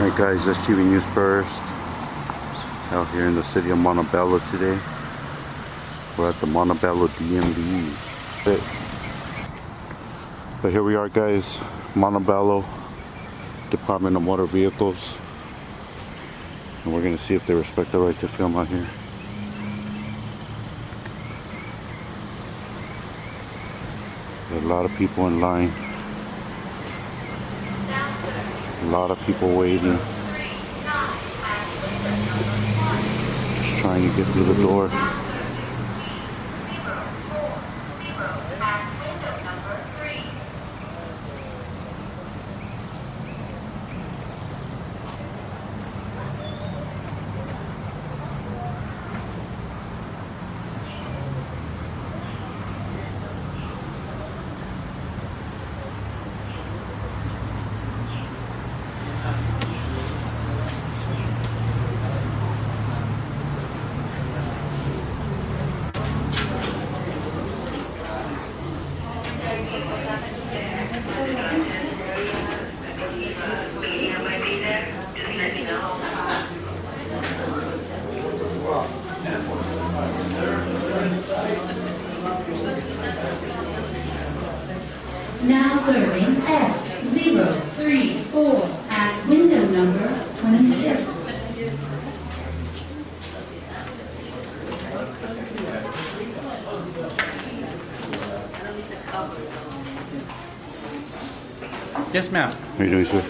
Alright guys, that's TV News First. Out here in the city of Montebello today. We're at the Montebello DMV. But here we are guys, Montebello Department of Motor Vehicles. And we're gonna see if they respect the right to film out here. There are a lot of people in line. A lot of people waiting. Just trying to get through the door. Now serving F034 at window number 26. Yes, ma'am. How you doing, sir?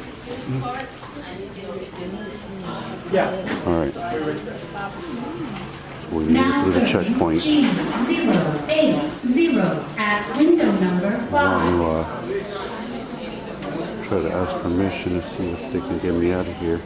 Yeah. Alright. So we're gonna Now get through the serving checkpoint. G080 at window number I 5. want to try to ask permission to see if they can get me out of here.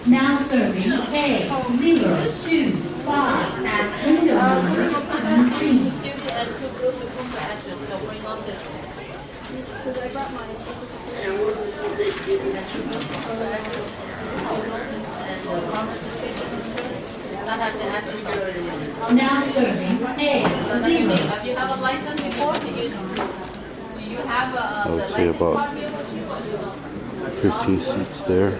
Now serving A025 at window number 17. Security and two proof of address, so bring on this. Because I brought mine. That's your proof of address. And the registration insurance. that has the address on it. Now serving So then you A0. need, if you have a license before, do you have I the would say license about copy with you or you don't? 15 seats there.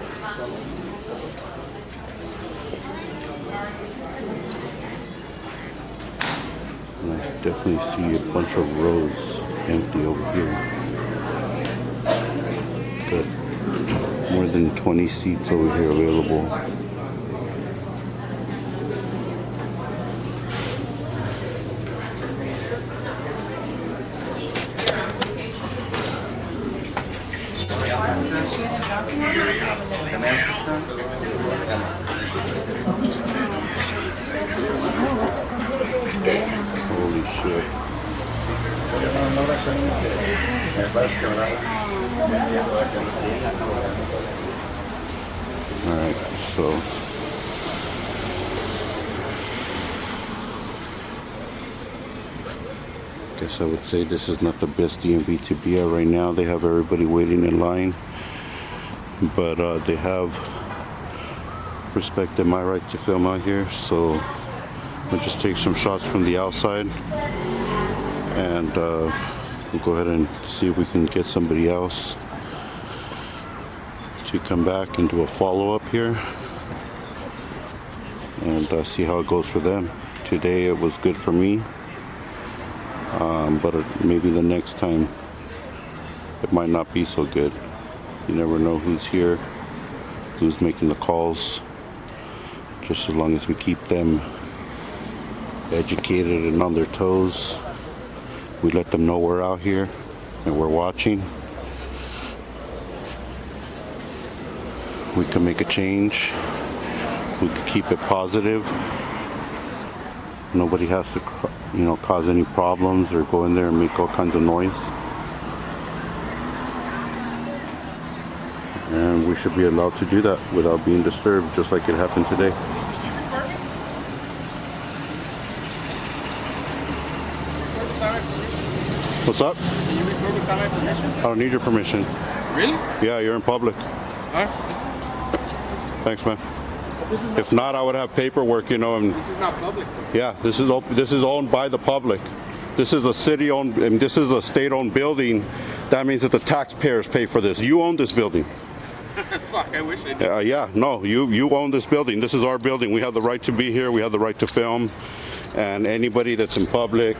And I definitely see a bunch of rows empty over here. But more than 20 seats over here available. Holy shit. Alright, so guess I would say this is not the best DMV to be at right now. They have everybody waiting in line, but they have respected my right to film out here, so we'll just take some shots from the outside and we'll go ahead and see if we can get somebody else to come back and do a follow-up here and see how it goes for them. Today it was good for me, but maybe the next time it might not be so good. You never know who's here, who's making the calls. Just as long as we keep them educated and on their toes, we let them know we're out here and we're watching, we can make a change. We can keep it positive. Nobody has to, cause any problems or go in there and make all kinds of noise. And we should be allowed to do that without being disturbed, just like it happened today. What's up? Can you record without my permission? I don't need your permission. Really? Yeah, you're in public. Alright. Thanks, man. If not, I would have paperwork, and This is not public. yeah, this is owned by the public. This is a city-owned, and this is a state-owned building. That means that the taxpayers pay for this. You own this building. Fuck, I wish I did. Yeah, no, you own this building. This is our building. We have the right to be here. We have the right to film, and anybody that's in public,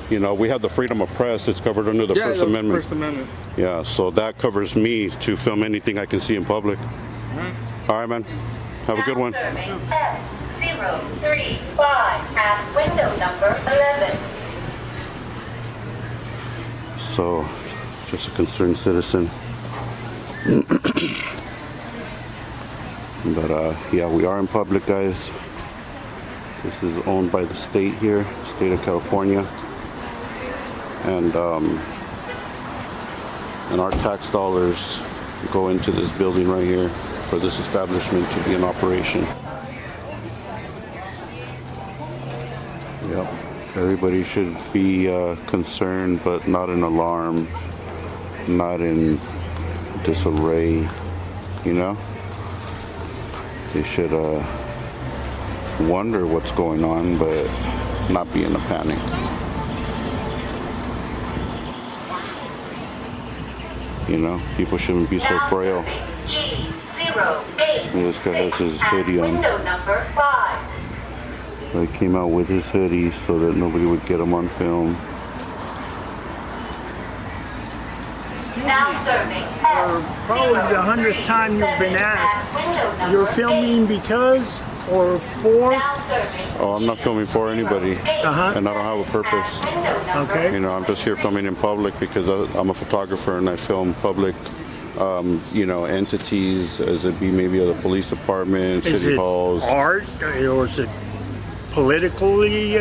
we have the freedom of press. It's covered under the First Amendment. First Amendment. Yeah, so that covers me to film anything I can see in public. All right, man. Have a good one. Serving F035 at window number 11. So, just a concerned citizen. But yeah, we are in public, guys. This is owned by the state here, state of California, and our tax dollars go into this building right here for this establishment to be in operation. Yep. Everybody should be concerned, but not in alarm, not in disarray, They should wonder what's going on, but not be in a panic. People shouldn't be so frail. G08. This guy has his hoodie on. Window number 5. He came out with his hoodie so that nobody would get him on film. Now serving Probably the 100th time you've been asked. You're filming because or for? Now serving. Oh, I'm not filming for anybody, Uh-huh. and I don't have a purpose. Window number Okay. I'm just here filming in public because I'm a photographer and I film public, entities, as it be maybe the police department, Is city it halls. art or is it politically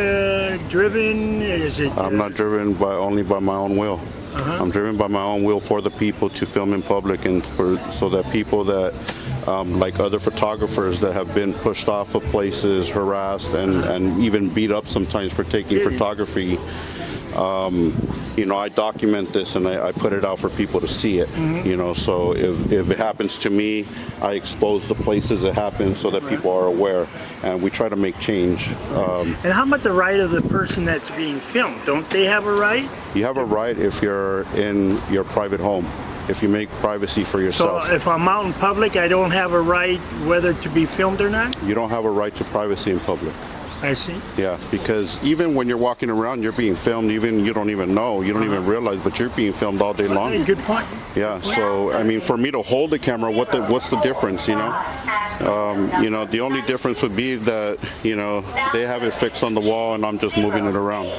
driven? Is it? I'm not driven only by my own will. I'm driven by my own will for the people to film in public, and so that people that, like other photographers that have been pushed off of places, harassed, and even beat up sometimes for taking photography, you know, I document this and I put it out for people to see it. You know, so if it happens to me, I expose the places it happens so that people are aware, and we try to make change. And how about the right of the person that's being filmed? Don't they have a right? You have a right if you're in your private home, if you make privacy for So yourself. if I'm out in public, I don't have a right whether to be filmed or not? You don't have a right to privacy in public. I see. Yeah, because even when you're walking around, you're being filmed. Even you don't even know, you don't even realize, but you're being filmed all day long. Hey, good point. Yeah. So I mean, for me to hold the camera, what's the difference? You know, the only difference would be that they have it fixed on the wall and I'm just moving it around.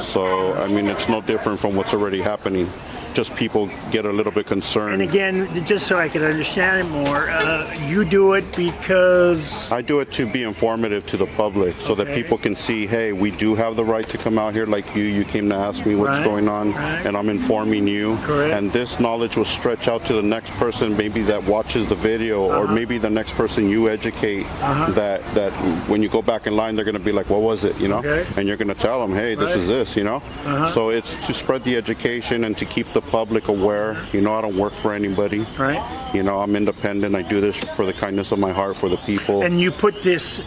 So I mean, it's no different from what's already happening. Just people get a little bit concerned. And again, just so I can understand it more, you do it because I do it to be informative to the public so that Okay. people can see, hey, we do have the right to come out here like you. You came to ask me what's Right, going on, right. and I'm informing you. Correct. And this knowledge will stretch out to the next person maybe that watches the video, or maybe the next person you educate that when you go back in line, they're going to be like, what was it, Okay. And you're going to tell them, hey, this Right. is this, So it's to spread the education and to keep the public aware. I don't work for anybody. right? I'm independent. I do this for the kindness of my heart for the people. And you put this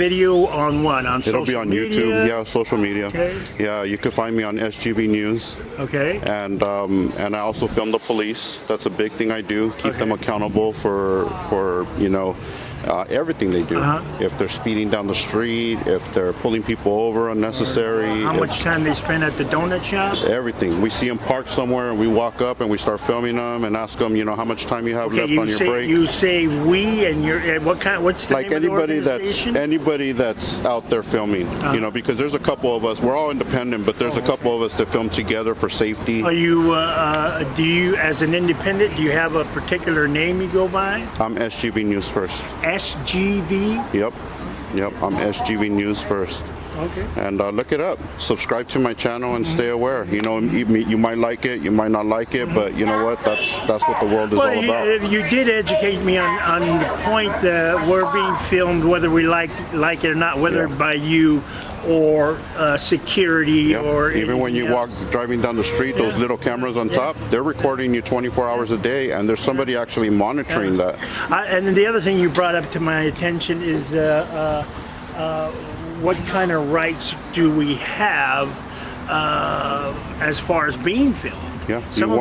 video on what? On It'll be social on media? YouTube, yeah, social media. Okay. Yeah, you can find me on SGV News, Okay. and I also film the police. That's a big thing I do. Keep them accountable for everything they do. If they're speeding down the street, if they're pulling people over unnecessary, How much time they spend at the donut shop? everything. We see them parked somewhere, and we walk up and we start filming them and ask them, how much time you have Okay, left you on your say break. you say we, and you're what's the Like name of the anybody organization? that's out there filming, because there's a couple of us. We're all independent, but there's a couple of us that film together for safety. Are you do you as an independent, do you have a particular name you go by? I'm SGV News First. SGV? Yep. I'm SGV News First. Okay. And look it up. Subscribe to my channel and stay aware. You might like it, you might not like it, but you know what? That's what the world is all about. You did educate me on the point that we're being filmed, whether we like it or not, whether Yeah. by you or security Yep. or Even when you anything walk driving down the street, those little cameras on top, they're recording you 24 hours a day, and there's somebody actually monitoring that. And then the other thing you brought up to my attention is what kind of rights do we have as far as being filmed? Yeah, Some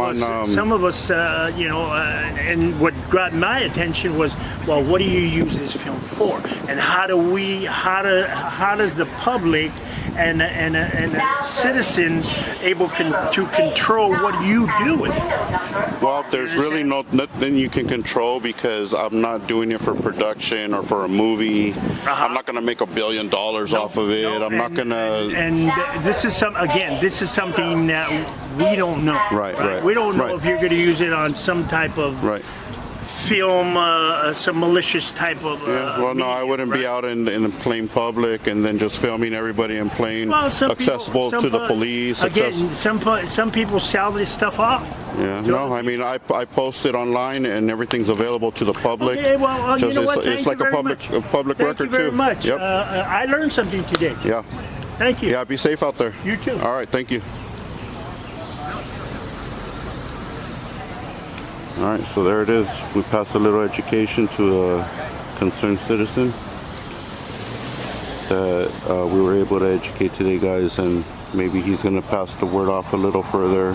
of us, and what got my attention was, well, what do you use this film for, and how does the public and a citizen able to control what you do with it? Well, there's really nothing you can control because I'm not doing it for production or for a movie. I'm not going to make $1 billion off of it. I'm not going to. And this is something that we don't know. Right. We don't know Right. if you're going to use it on some type of Right. film, some malicious type of. Yeah. Well, no, I wouldn't be out in plain public and then just filming everybody in plain, accessible to the police. Again, some people sell this stuff off. Yeah. No, I mean I post it online and everything's available to the public. Okay, well, you know what? It's Thank like you a very public much. record Thank you very too. much. Yep. I learned something today. Yeah. Thank you. Yeah. Be safe out there. You too. All right. Thank you. All right, so there it is. We passed a little education to a concerned citizen that we were able to educate today, guys, and maybe he's going to pass the word off a little further,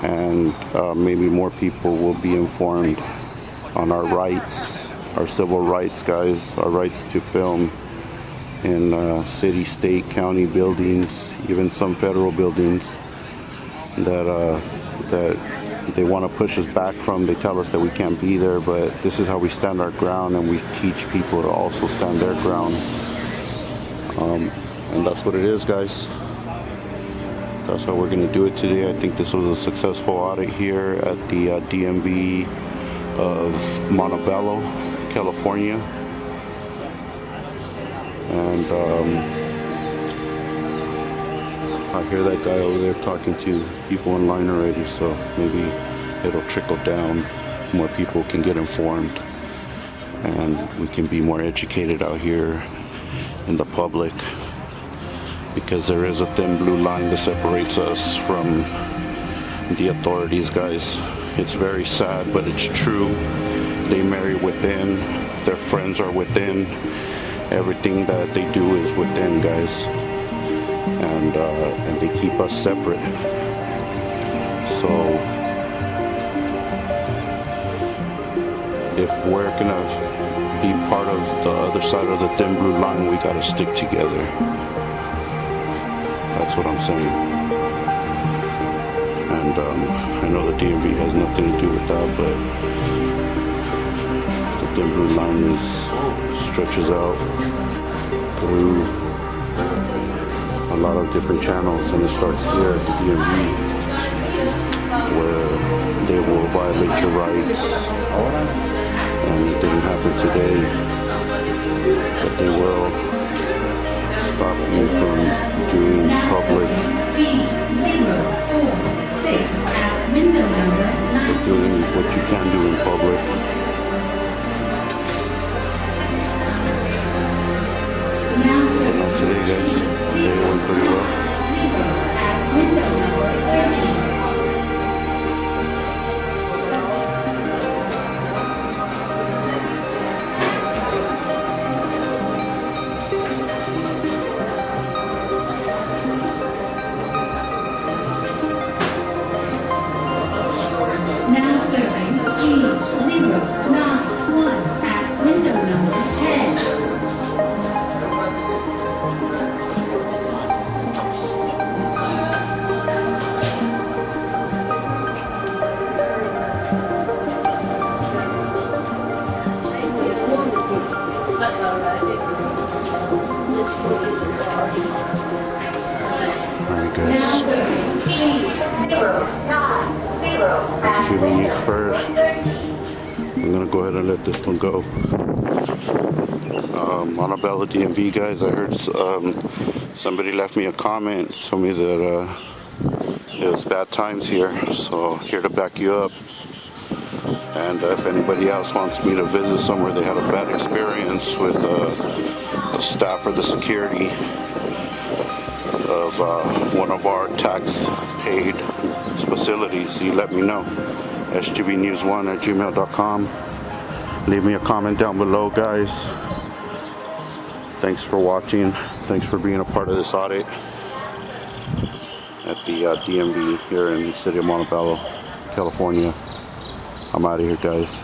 and maybe more people will be informed on our rights, our civil rights, guys, our rights to film in city, state, county buildings, even some federal buildings that they want to push us back from. They tell us that we can't be there, but this is how we stand our ground, and we teach people to also stand their ground. And that's what it is, guys. That's how we're going to do it today. I think this was a successful audit here at the DMV of Montebello, California. And I hear that guy over there talking to people in line already, so maybe it'll trickle down. More people can get informed, and we can be more educated out here in the public because there is a thin blue line that separates us from the authorities, guys. It's very sad, but it's true. They marry within, their friends are within, everything that they do is within, guys, and they keep us separate. So if we're gonna be part of the other side of the thin blue line, we gotta stick together. That's what I'm saying. And I know the DMV has nothing to do with that, but the thin blue line stretches out through a lot of different channels, and it starts here at the DMV, where they will violate your rights. And it didn't happen today, but they will stop you from doing public, at window number 19. doing what you can do in public. Now But not today, guys. Today went pretty well. at window number 13. Now serving G091 at window number 10. Alright, Now guys. serving Shooting these first. I'm gonna go ahead and let this one go. Montebello DMV, guys. I heard somebody left me a comment, told me that it was bad times here, so here to back you up. And if anybody else wants me to visit somewhere they had a bad experience with the staff or the security of one of our tax-paid facilities, you let me know. sgbnews1@gmail.com. Leave me a comment down below, guys. Thanks for watching. Thanks for being a part of this audit at the DMV here in the city of Montebello, California. I'm out of here, guys.